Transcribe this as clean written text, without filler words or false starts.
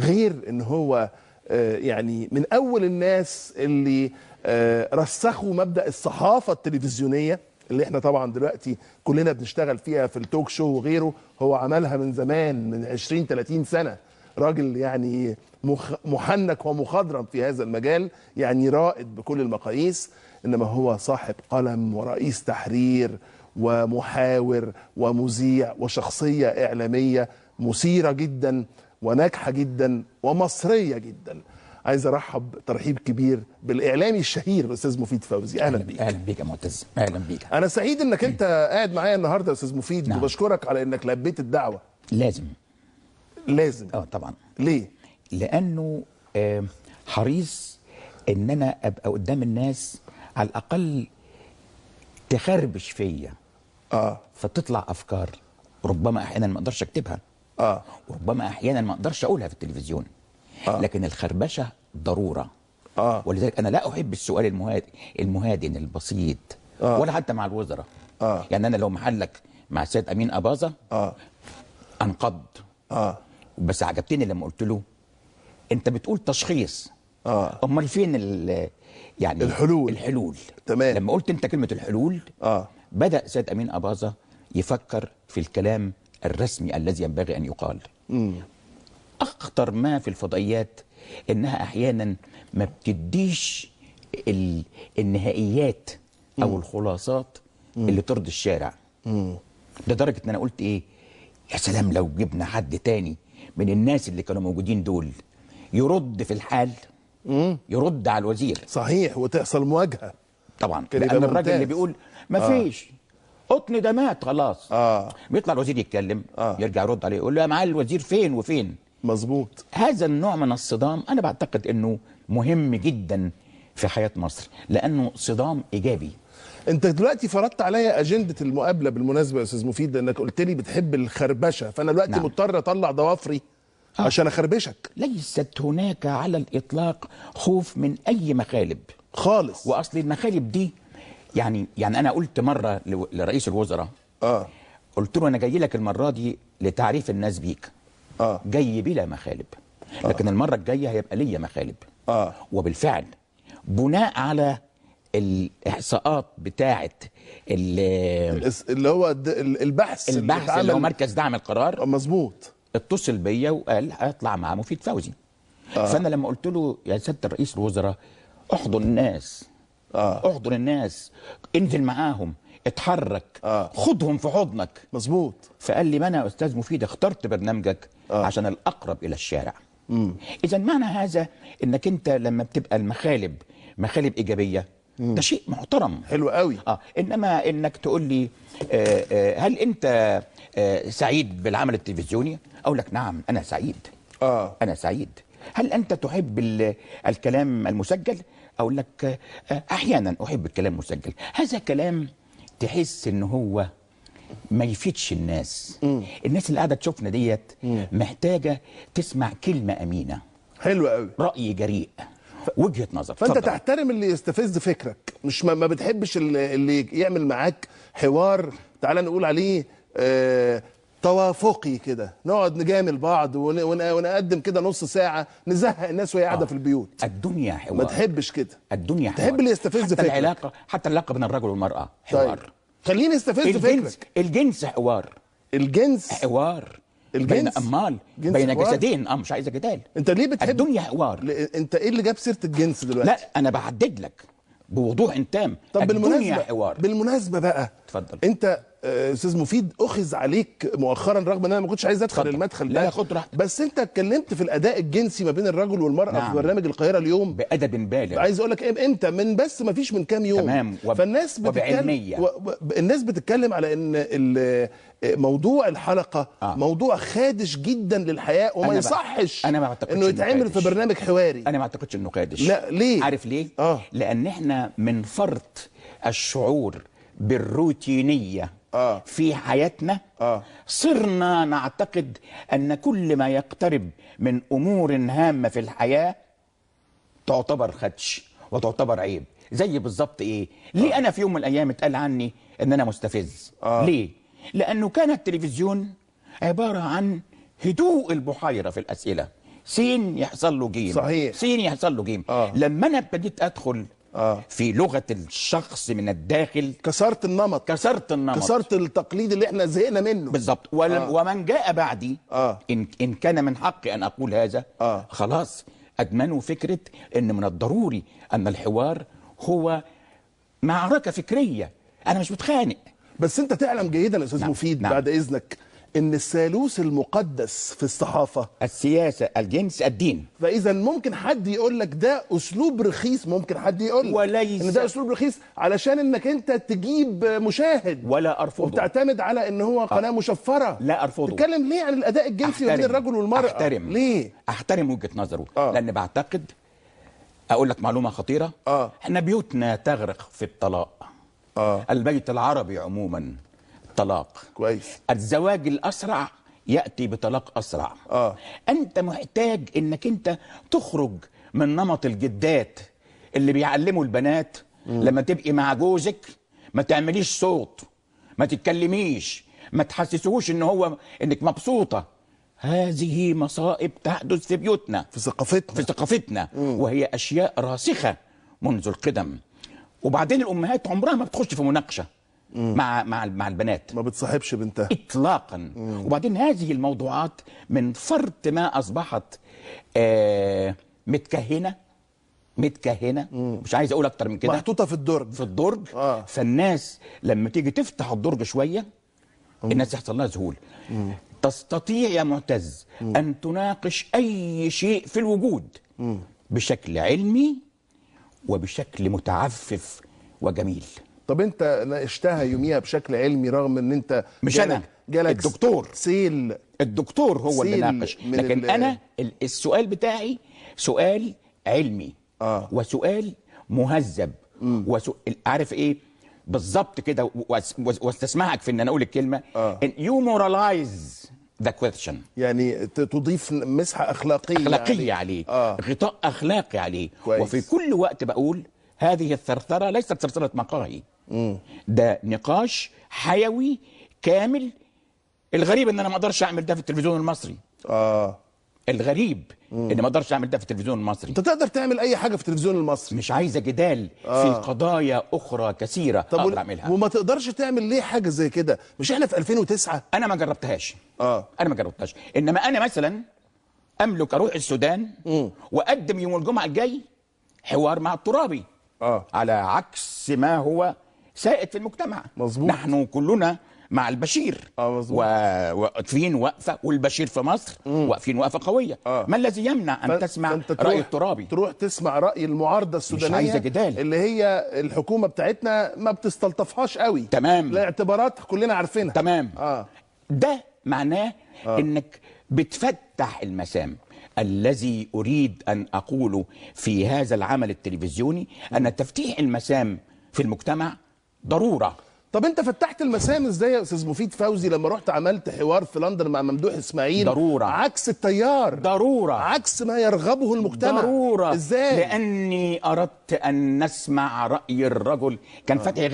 غير ان هو يعني من اول الناس اللي رسخوا مبدأ الصحافة التلفزيونية اللي احنا طبعا دلوقتي كلنا بنشتغل فيها في التوك شو وغيره. هو عملها من زمان، من 20-30 سنة. راجل يعني محنك ومخضرم في هذا المجال، يعني رائد بكل المقاييس. انما هو صاحب قلم ورئيس تحرير ومحاور ومذيع وشخصية إعلامية مثيرة جدا وناجحة جدا ومصرية جدا. عايز ارحب ترحيب كبير بالاعلامي الشهير الاستاذ مفيد فوزي. اهلا بيك. اهلا بيك يا معتز، اهلا بيك. انا سعيد انك انت قاعد معايا النهارده يا استاذ مفيد. نعم. وبشكرك على انك لبيت الدعوه. لازم طبعا. ليه؟ لانه حريص ان انا ابقى قدام الناس على الاقل تخربش فيا فتطلع افكار ربما احيانا ما اقدرش اكتبها، وربما احيانا ما اقدرش اقولها في التلفزيون، لكن الخربشه ضروره. ولذلك انا لا احب السؤال المهادن البسيط، ولا حتى مع الوزراء. يعني انا لو محلك مع السيد امين اباظه انقض. بس عجبتني لما قلت له انت بتقول تشخيص، امال فين يعني الحلول. تمام. لما قلت انت كلمه الحلول بدا السيد امين اباظه يفكر في الكلام الرسمي الذي ينبغي ان يقال. اخطر ما في الفضائيات انها احيانا ما بتديش النهائيات او الخلاصات اللي ترضي الشارع. لدرجه ان انا قلت ايه، يا سلام لو جبنا حد تاني من الناس اللي كانوا موجودين دول يرد في الحال، يرد على الوزير. صحيح، وتحصل مواجهه طبعا. لان الراجل اللي بيقول ما فيش قطن ده مات خلاص، بيطلع الوزير يتكلم، يرجع يرد عليه يقول له يا معالي الوزير فين وفين. مظبوط. هذا النوع من الصدام انا بعتقد انه مهم جدا في حياه مصر، لانه صدام ايجابي. انت دلوقتي فرضت عليا اجنده المقابله بالمناسبه يا استاذ مفيد، لانك قلت لي بتحب الخربشه، فانا دلوقتي مضطر اطلع ضوافري عشان اخربشك. ليست هناك على الاطلاق خوف من اي مخالب خالص. واصل المخالب دي يعني انا قلت مره لرئيس الوزراء، قلت له انا جاي لك المره دي لتعريف الناس بيك. جاي بلا مخالب، لكن المره الجايه هيبقى ليا مخالب. وبالفعل بناء على الاحصاءات بتاعه اللي هو البحث اللي هو مركز دعم القرار، مظبوط، اتصل بيا وقال هيطلع مع مفيد فوزي. فانا لما قلت له يا سياده رئيس الوزراء احضن الناس، احضن الناس، انزل معاهم، اتحرك، خدهم في حضنك. مظبوط. فقال لي ما انا يا استاذ مفيد اخترت برنامجك عشان الاقرب الى الشارع. اذا معنى هذا انك انت لما بتبقى المخالب مخالب ايجابيه ده شيء محترم. حلو قوي. انما انك تقول لي هل انت سعيد بالعمل التلفزيوني؟ اقول لك نعم انا سعيد. انا سعيد. هل انت تحب الكلام المسجل؟ اقول لك احيانا احب الكلام المسجل. هذا كلام تحس ان هو ما يفيدش الناس. الناس اللي قاعده تشوفنا ديت محتاجه تسمع كلمه امينه. حلو قوي. راي جريء، وجهه نظر. فانت فضل. تحترم اللي يستفز فكرك، مش ما بتحبش اللي يعمل معاك حوار تعال نقول عليه توافقي كده، نقعد نجامل بعض ونقدم كده نص ساعه نزهق الناس وهي قاعده في البيوت. الدنيا حوار. ما تحبش كده. الدنيا حوار. تحب اللي يستفز فكرك. حتى العلاقه بين الرجل والمراه حوار. طيب. خليني استفز فكرك. الجنس حوار. الجنس حوار. الجنس بين جسدين. مش عايز جدال. انت ليه بتحب الدنيا حوار؟ انت ايه اللي جاب سيره الجنس دلوقتي؟ لا انا بحدد لك بوضوح تام. طب الدنيا حوار. بالمناسبه بقى، اتفضل. انت استاذ مفيد اخذ عليك مؤخرا، رغم ان انا ما كنتش عايز ادخل المدخل ده. لا خد راحتك. بس انت اتكلمت في الاداء الجنسي ما بين الرجل والمراه. نعم. في برنامج القاهره اليوم بادب بالغ. عايز اقول لك انت من بس ما فيش من كام يوم. تمام. فالناس وبعلميه. الناس بتتكلم على ان موضوع الحلقه موضوع خادش جدا للحياه، وما يصحش انه يتعمل في برنامج حواري. انا ما اعتقدش انه خادش. لا ليه؟ عارف ليه؟ لان احنا من فرط الشعور بالروتينيه في حياتنا صرنا نعتقد ان كل ما يقترب من امور هامه في الحياه تعتبر خدش وتعتبر عيب. زي بالظبط ايه؟ ليه انا في يوم من الايام اتقال عني ان انا مستفز؟ ليه؟ لانه كان التلفزيون عباره عن هدوء البحيره في الاسئله. سين يحصل له جيم، صحيح. سين يحصل له جيم. لما انا ابتديت ادخل في لغه الشخص من الداخل، كسرت النمط، كسرت التقليد اللي احنا زهقنا منه. بالظبط. ومن جاء بعدي إن كان من حقي أن أقول هذا، خلاص أدمنوا فكرة أن من الضروري أن الحوار هو معركة فكرية. أنا مش بتخانق. بس أنت تعلم جيدا يا أستاذ مفيد بعد إذنك ان الثالوث المقدس في الصحافه السياسه، الجنس، الدين. فاذا ممكن حد يقول لك ده اسلوب رخيص، ممكن حد يقول وليس ان ده اسلوب رخيص علشان انك انت تجيب مشاهد، ولا ارفضه، وبتعتمد على ان هو قناه مشفره. لا ارفضه. تتكلم ليه عن الاداء الجنسي بين الرجل والمراه؟ ليه؟ احترم وجهه نظره. لان بعتقد، اقول لك معلومه خطيره، احنا بيوتنا تغرق في الطلاق. البيت العربي عموما طلاق. كويس. الزواج الأسرع يأتي بطلاق أسرع. أنت محتاج إنك أنت تخرج من نمط الجدات اللي بيعلموا البنات لما تبقي مع جوزك ما تعمليش صوت، ما تتكلميش، ما تحسسوش إنك مبسوطة. هذه مصائب تحدث في بيوتنا، في ثقافتنا، وهي أشياء راسخة منذ القدم. وبعدين الأمهات عمرها ما بتخش في مناقشة مع البنات، ما بتصاحبش بنتها اطلاقا. وبعدين هذه الموضوعات من فرط ما اصبحت متكهنه، مش عايز اقول اكتر من كده، محطوطه في الدرج. فالناس لما تيجي تفتح الدرج شويه الناس يحصل لها ذهول. تستطيع يا معتز ان تناقش اي شيء في الوجود بشكل علمي وبشكل متعفف وجميل. طب انت ناقشتها يوميها بشكل علمي رغم ان انت مش انا، الدكتور الدكتور هو اللي ناقش، لكن انا السؤال بتاعي سؤال علمي وسؤال مهذب عارف ايه بالظبط كده، واستسمعك في ان انا اقول الكلمه you moralize the question، يعني تضيف مسحه اخلاقيه عليه. غطاء اخلاقي عليه. كويس. وفي كل وقت بقول هذه الثرثره ليست ثرثره مقاهي، ده نقاش حيوي كامل. الغريب ان انا ما اقدرش اعمل ده في التلفزيون المصري. الغريب ان ما اقدرش اعمل ده في التلفزيون المصري. انت تقدر تعمل اي حاجه في التلفزيون المصري، مش عايزه جدال في قضايا اخرى كثيره اقدر اعملها. وما تقدرش تعمل ليه حاجه زي كده؟ مش احنا في 2009؟ انا ما جربتهاش. انا ما جربتهاش. انما انا مثلا املك اروح السودان واقدم يوم الجمعه الجاي حوار مع الترابي على عكس ما هو سائد في المجتمع. مظبوط. نحن كلنا مع البشير واقفين وقفه، والبشير في مصر واقفين وقفه قويه. ما الذي يمنع ان تسمع راي الترابي؟ تروح تسمع راي المعارضه السودانيه، مش عايزه جدال، اللي هي الحكومه بتاعتنا ما بتستلطفهاش قوي. تمام. لاعتبارات كلنا عارفينها. تمام. ده معناه انك بتفتح المسام. الذي أريد أن أقوله في هذا العمل التلفزيوني أن تفتيح المسام في المجتمع ضرورة. طب أنت فتحت المسام إزاي يا أستاذ مفيد فوزي لما رحت عملت حوار في لندن مع ممدوح إسماعيل؟ ضرورة. عكس التيار، ضرورة، عكس ما يرغبه المجتمع. ضرورة. إزاي؟ لأني أردت أن نسمع رأي الرجل. كان فتحي